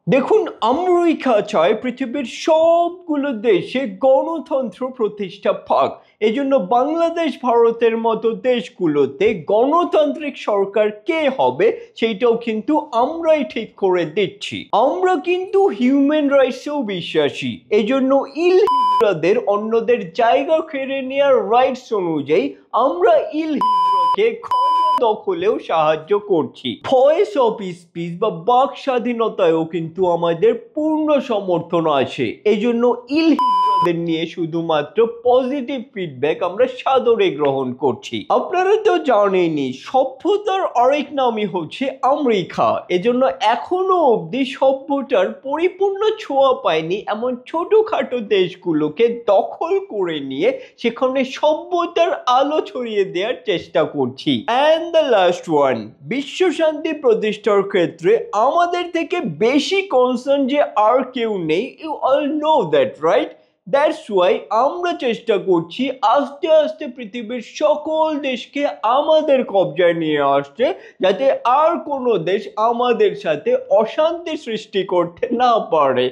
দেখুন, আমেরিকা চায় পৃথিবীর সবগুলো দেশে গণতন্ত্র প্রতিষ্ঠা পাক। এজন্য বাংলাদেশ ভারতের মতো দেশগুলোতে গণতান্ত্রিক সরকার কে হবে সেটাও কিন্তু আমরাই ঠিক করে দিচ্ছি। আমরা কিন্তু হিউম্যান রাইটসেও বিশ্বাসী, এজন্য ইল হিজড়াদের অন্যদের জায়গা কেড়ে নেওয়ার রাইটস অনুযায়ী আমরা ইল হিজড়াকে দখলেও সাহায্য করছি। ভয়েস অফ স্পিচ বা বাক স্বাধীনতায়ও কিন্তু আমাদের পূর্ণ সমর্থন আছে। এই জন্য ইল হিজড়াদের নিয়ে শুধুমাত্র পজিটিভ ফিডব্যাক আমরা সাদরে গ্রহণ করছি। আপনারা তো জানেনই, সভ্যতার আরেক নামই হচ্ছে আমেরিকা। এজন্য এখনো অবধি সভ্যতার পরিপূর্ণ ছোঁয়া পায়নি এমন ছোটখাটো দেশগুলোকে দখল করে নিয়ে সেখানে সভ্যতার আলো ছড়িয়ে দেওয়ার চেষ্টা করছি। অ্যান্ড দ্য লাস্ট ওয়ান, বিশ্ব শান্তি প্রতিষ্ঠার ক্ষেত্রে আমাদের থেকে বেশি কনসার্ন যে আর কেউ নেই। You all know that, right? That's why আমরা চেষ্টা করছি আস্তে আস্তে পৃথিবীর সকল দেশকে আমাদের কবজায় নিয়ে আসতে, যাতে আর কোনো দেশ আমাদের সাথে অশান্তি সৃষ্টি করতে না পারে।